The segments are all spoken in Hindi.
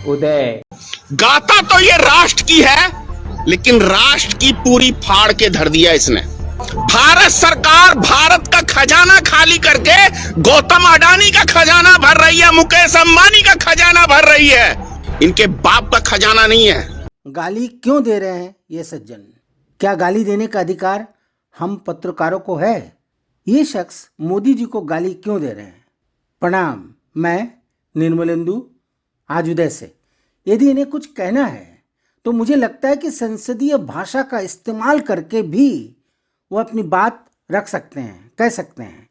उदय। गाता तो ये राष्ट्र की है, लेकिन राष्ट्र की पूरी फाड़ के धर दिया इसने। भारत सरकार भारत का खजाना खाली करके गौतम अडानी का खजाना भर रही है, मुकेश अंबानी का खजाना भर रही है, इनके बाप का खजाना नहीं है। गाली क्यों दे रहे हैं ये सज्जन? क्या गाली देने का अधिकार हम पत्रकारों को है? ये शख्स मोदी जी को गाली क्यों दे रहे हैं? प्रणाम, मैं निर्मलेंदु आज उदय से। यदि इन्हें कुछ कहना है तो मुझे लगता है कि संसदीय भाषा का इस्तेमाल करके भी वो अपनी बात रख सकते हैं, कह सकते हैं।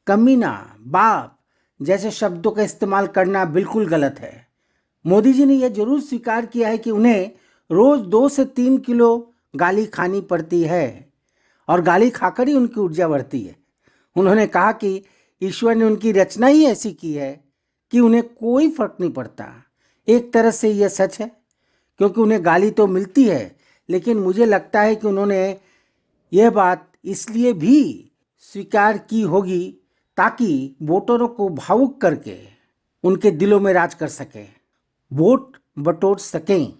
कमीना, बाप जैसे शब्दों का इस्तेमाल करना बिल्कुल गलत है। मोदी जी ने यह जरूर स्वीकार किया है कि उन्हें रोज 2 से 3 किलो गाली खानी पड़ती है और गाली खाकर ही उनकी ऊर्जा बढ़ती है। उन्होंने कहा कि ईश्वर ने उनकी रचना ही ऐसी की है कि उन्हें कोई फर्क नहीं पड़ता। एक तरह से यह सच है, क्योंकि उन्हें गाली तो मिलती है, लेकिन मुझे लगता है कि उन्होंने यह बात इसलिए भी स्वीकार की होगी ताकि वोटरों को भावुक करके उनके दिलों में राज कर सके, वोट बटोर सकें।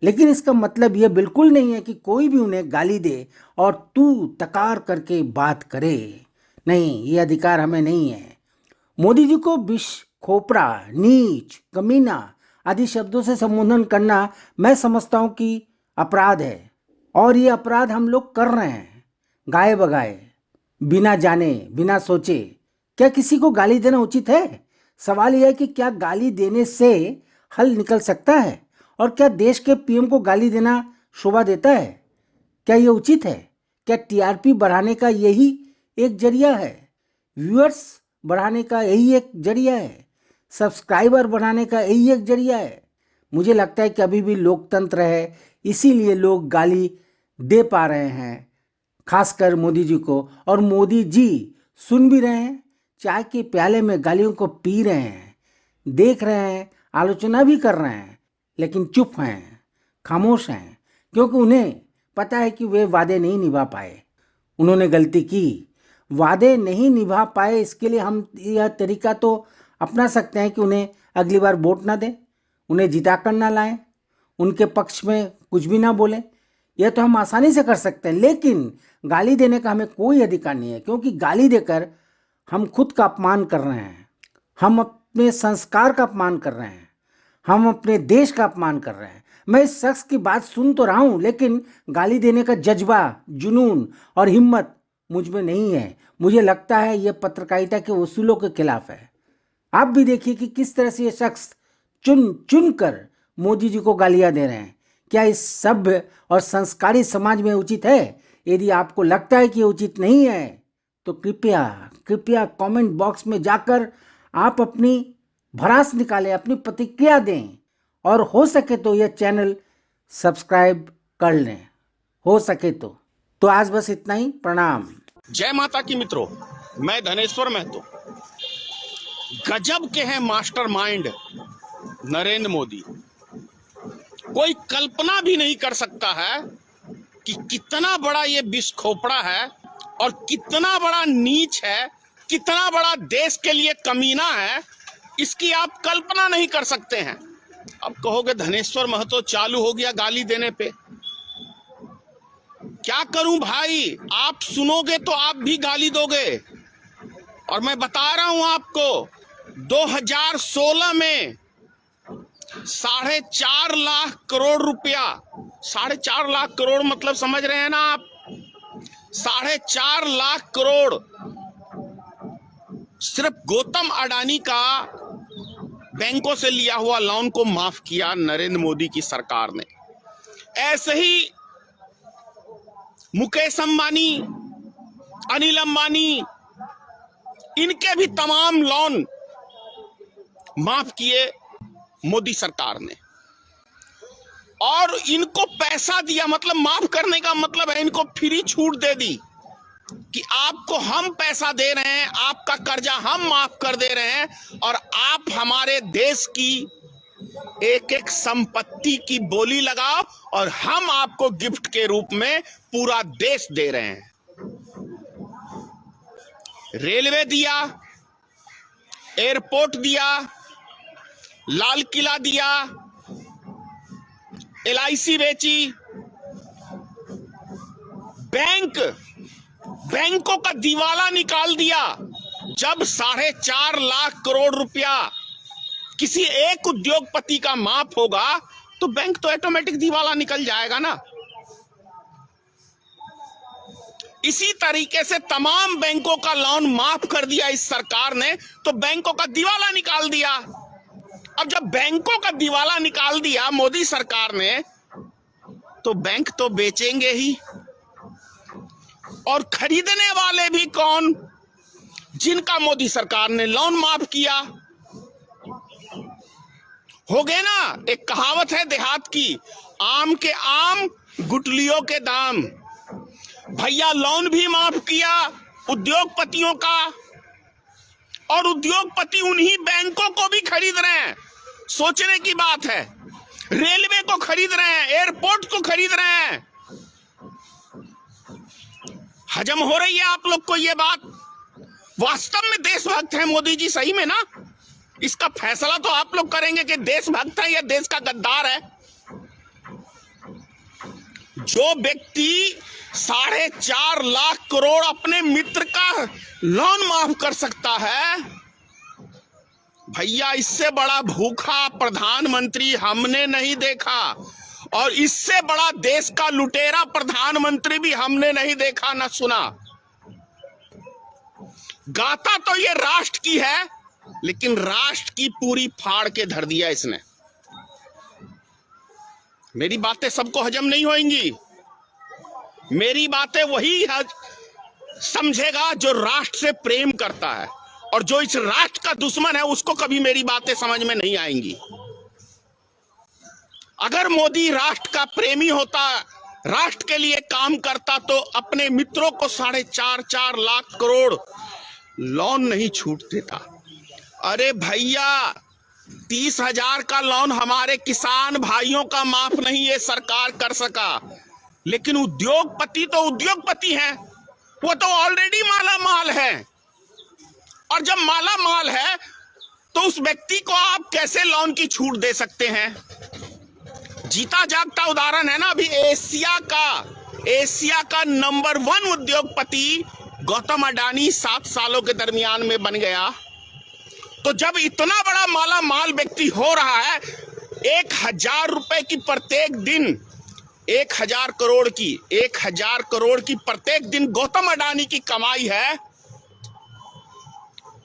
लेकिन इसका मतलब यह बिल्कुल नहीं है कि कोई भी उन्हें गाली दे और तू तकार करके बात करे। नहीं, ये अधिकार हमें नहीं है। मोदी जी को विष, खोपड़ा, नीच, कमीना आदि शब्दों से संबोधन करना मैं समझता हूँ कि अपराध है, और ये अपराध हम लोग कर रहे हैं गाए बगाए, बिना जाने बिना सोचे। क्या किसी को गाली देना उचित है? सवाल यह है कि क्या गाली देने से हल निकल सकता है? और क्या देश के पीएम को गाली देना शोभा देता है? क्या यह उचित है? क्या टीआरपी बढ़ाने का यही एक जरिया है? व्यूअर्स बढ़ाने का यही एक जरिया है? सब्सक्राइबर बढ़ाने का यही एक जरिया है? मुझे लगता है कि अभी भी लोकतंत्र है, इसीलिए लोग गाली दे पा रहे हैं, खासकर मोदी जी को। और मोदी जी सुन भी रहे हैं, चाय के प्याले में गालियों को पी रहे हैं, देख रहे हैं, आलोचना भी कर रहे हैं, लेकिन चुप हैं, खामोश हैं, क्योंकि उन्हें पता है कि वे वादे नहीं निभा पाए। उन्होंने गलती की, वादे नहीं निभा पाए। इसके लिए हम यह तरीका तो अपना सकते हैं कि उन्हें अगली बार वोट ना दें, उन्हें जिता कर ना लाएं, उनके पक्ष में कुछ भी ना बोलें। यह तो हम आसानी से कर सकते हैं, लेकिन गाली देने का हमें कोई अधिकार नहीं है, क्योंकि गाली देकर हम खुद का अपमान कर रहे हैं, हम अपने संस्कार का अपमान कर रहे हैं, हम अपने देश का अपमान कर रहे हैं। मैं इस शख्स की बात सुन तो रहा हूं, लेकिन गाली देने का जज्बा, जुनून और हिम्मत मुझ में नहीं है। मुझे लगता है यह पत्रकारिता के उसूलों के खिलाफ है। आप भी देखिए कि किस तरह से ये शख्स चुन चुन कर मोदी जी को गालियां दे रहे हैं। क्या इस सभ्य और संस्कारी समाज में उचित है? यदि आपको लगता है कि ये उचित नहीं है तो कृपया कृपया कमेंट बॉक्स में जाकर आप अपनी भड़ास निकालें, अपनी प्रतिक्रिया दें, और हो सके तो यह चैनल सब्सक्राइब कर लें, हो सके तो। आज बस इतना ही। प्रणाम। जय माता की मित्रों, मैं धनेश्वर महतो। गजब के हैं मास्टरमाइंड नरेंद्र मोदी। कोई कल्पना भी नहीं कर सकता है कि कितना बड़ा ये विष खोपड़ा है और कितना बड़ा नीच है, कितना बड़ा देश के लिए कमीना है, इसकी आप कल्पना नहीं कर सकते हैं। अब कहोगे धनेश्वर महतो चालू हो गया गाली देने पे। क्या करूं भाई, आप सुनोगे तो आप भी गाली दोगे। और मैं बता रहा हूं आपको, 2016 में 4.5 लाख करोड़ रुपया, 4.5 लाख करोड़ मतलब समझ रहे हैं ना आप, 4.5 लाख करोड़ सिर्फ गौतम अडानी का बैंकों से लिया हुआ लोन को माफ किया नरेंद्र मोदी की सरकार ने। ऐसे ही मुकेश अंबानी, अनिल अंबानी, इनके भी तमाम लोन माफ किए मोदी सरकार ने, और इनको पैसा दिया। मतलब माफ करने का मतलब है इनको फ्री छूट दे दी कि आपको हम पैसा दे रहे हैं, आपका कर्जा हम माफ कर दे रहे हैं, और आप हमारे देश की एक एक संपत्ति की बोली लगाओ और हम आपको गिफ्ट के रूप में पूरा देश दे रहे हैं। रेलवे दिया, एयरपोर्ट दिया, लाल किला दिया, LIC बेची, बैंकों का दिवाला निकाल दिया। जब 4.5 लाख करोड़ रुपया किसी एक उद्योगपति का माफ होगा तो बैंक तो ऑटोमेटिक दिवाला निकल जाएगा ना। इसी तरीके से तमाम बैंकों का लोन माफ कर दिया इस सरकार ने, तो बैंकों का दिवाला निकाल दिया। अब जब बैंकों का दिवाला निकाल दिया मोदी सरकार ने, तो बैंक तो बेचेंगे ही, और खरीदने वाले भी कौन? जिनका मोदी सरकार ने लोन माफ किया। हो गए ना। एक कहावत है देहात की, आम के आम गुठलियों के दाम। भैया लोन भी माफ किया उद्योगपतियों का, और उद्योगपति उन्हीं बैंकों को भी खरीद रहे हैं। सोचने की बात है, रेलवे को खरीद रहे हैं, एयरपोर्ट को खरीद रहे हैं। हजम हो रही है आप लोग को ये बात? वास्तव में देशभक्त है मोदी जी, सही में ना? इसका फैसला तो आप लोग करेंगे कि देशभक्त है या देश का गद्दार है। जो व्यक्ति 4.5 लाख करोड़ अपने मित्र का लोन माफ कर सकता है, भैया इससे बड़ा भूखा प्रधानमंत्री हमने नहीं देखा, और इससे बड़ा देश का लुटेरा प्रधानमंत्री भी हमने नहीं देखा न सुना। गाता तो ये राष्ट्र की है, लेकिन राष्ट्र की पूरी फाड़ के धर दिया इसने। मेरी बातें सबको हजम नहीं होंगी। मेरी बातें वही समझेगा जो राष्ट्र से प्रेम करता है, और जो इस राष्ट्र का दुश्मन है उसको कभी मेरी बातें समझ में नहीं आएंगी। अगर मोदी राष्ट्र का प्रेमी होता, राष्ट्र के लिए काम करता, तो अपने मित्रों को 4.5 लाख करोड़ लोन नहीं छूट देता। अरे भैया 30,000 का लोन हमारे किसान भाइयों का माफ नहीं ये सरकार कर सका, लेकिन उद्योगपति तो उद्योगपति हैं, वो तो ऑलरेडी माला माल है। और जब माला माल है तो उस व्यक्ति को आप कैसे लोन की छूट दे सकते हैं? जीता जागता उदाहरण है ना। अभी एशिया का नंबर 1 उद्योगपति गौतम अडानी 7 सालों के दरमियान में बन गया। तो जब इतना बड़ा माला माल व्यक्ति हो रहा है, 1,000 रुपए की प्रत्येक दिन, 1,000 करोड़ की प्रत्येक दिन गौतम अडानी की कमाई है,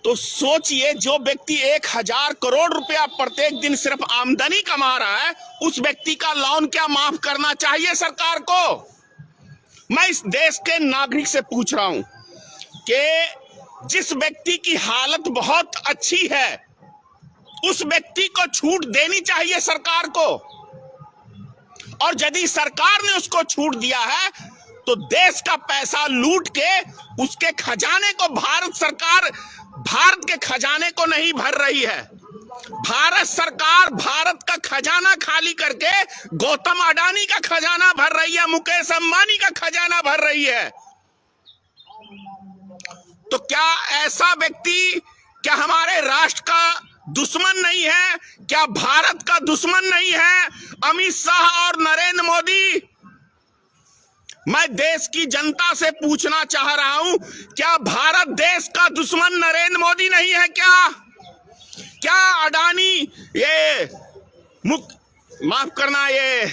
तो सोचिए जो व्यक्ति 1,000 करोड़ रुपया प्रत्येक दिन सिर्फ आमदनी कमा रहा है, उस व्यक्ति का लोन क्या माफ करना चाहिए सरकार को? मैं इस देश के नागरिक से पूछ रहा हूं कि जिस व्यक्ति की हालत बहुत अच्छी है, उस व्यक्ति को छूट देनी चाहिए सरकार को। और यदि सरकार ने उसको छूट दिया है, तो देश का पैसा लूट के उसके खजाने को भारत के खजाने को नहीं भर रही है। भारत सरकार भारत का खजाना खाली करके गौतम अडानी का खजाना भर रही है, मुकेश अंबानी का खजाना भर रही है। तो क्या ऐसा व्यक्ति क्या हमारे राष्ट्र का दुश्मन नहीं है? क्या भारत का दुश्मन नहीं है? अमित शाह और नरेंद्र मोदी, मैं देश की जनता से पूछना चाह रहा हूं, क्या भारत देश का दुश्मन नरेंद्र मोदी नहीं है? क्या अडानी, ये माफ करना, ये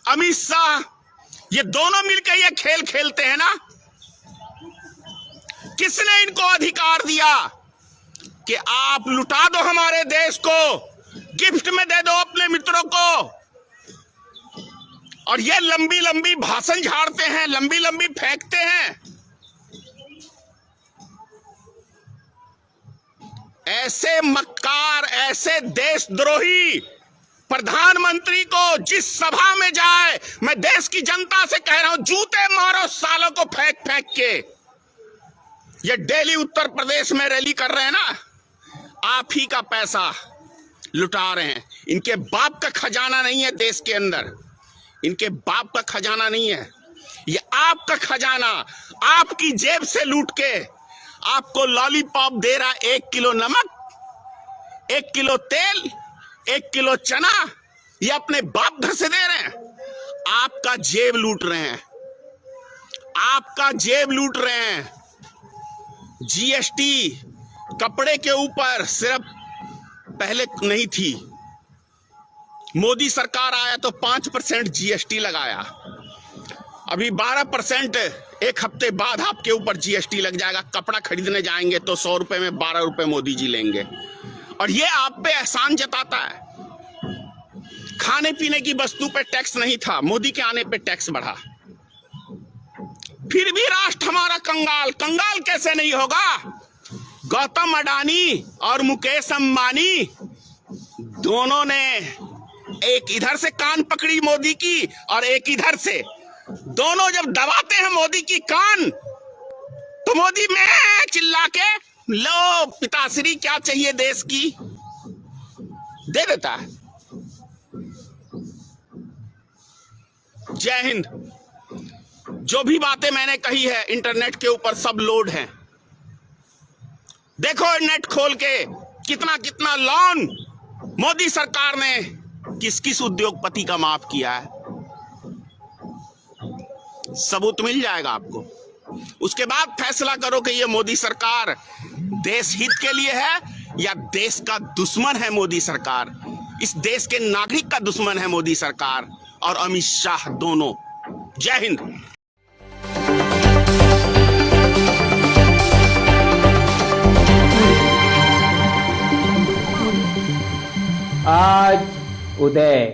अमित शाह, ये दोनों मिलकर ये खेल खेलते हैं ना? किसने इनको अधिकार दिया कि आप लुटा दो हमारे देश को, गिफ्ट में दे दो अपने मित्रों को? और ये लंबी लंबी भाषण झाड़ते हैं, लंबी लंबी फेंकते हैं। ऐसे मक्कार, ऐसे देशद्रोही प्रधानमंत्री को जिस सभा में जाए, मैं देश की जनता से कह रहा हूं, जूते मारो सालों को फेंक फेंक के। ये दिल्ली उत्तर प्रदेश में रैली कर रहे हैं ना, आप ही का पैसा लुटा रहे हैं। इनके बाप का खजाना नहीं है देश के अंदर, इनके बाप का खजाना नहीं है, ये आपका खजाना, आपकी जेब से लूट के आपको लॉलीपॉप दे रहा। 1 किलो नमक, 1 किलो तेल, 1 किलो चना, ये अपने बाप घर से दे रहे हैं, आपका जेब लूट रहे हैं, आपका जेब लूट रहे हैं। जीएसटी कपड़े के ऊपर सिर्फ पहले नहीं थी, मोदी सरकार आया तो 5% जीएसटी लगाया, अभी 12% एक हफ्ते बाद आपके ऊपर जीएसटी लग जाएगा। कपड़ा खरीदने जाएंगे तो 100 रुपए में 12 रुपए मोदी जी लेंगे, और ये आप पे एहसान जताता है। खाने पीने की वस्तु पे टैक्स नहीं था, मोदी के आने पे टैक्स बढ़ा। फिर भी राष्ट्र हमारा कंगाल। कंगाल कैसे नहीं होगा? गौतम अडानी और मुकेश अंबानी दोनों ने एक इधर से कान पकड़ी मोदी की और एक इधर से, दोनों जब दबाते हैं मोदी की कान तो मोदी में चिल्ला के लो पिताश्री क्या चाहिए देश की, दे देता है। जय हिंद। जो भी बातें मैंने कही है इंटरनेट के ऊपर सब लोड हैं, देखो नेट खोल के कितना कितना लोन मोदी सरकार ने किस किस उद्योगपति का माफ किया है, सबूत मिल जाएगा आपको। उसके बाद फैसला करो कि ये मोदी सरकार देश हित के लिए है या देश का दुश्मन है मोदी सरकार। इस देश के नागरिक का दुश्मन है मोदी सरकार और अमित शाह दोनों। जय हिंद। आज उदय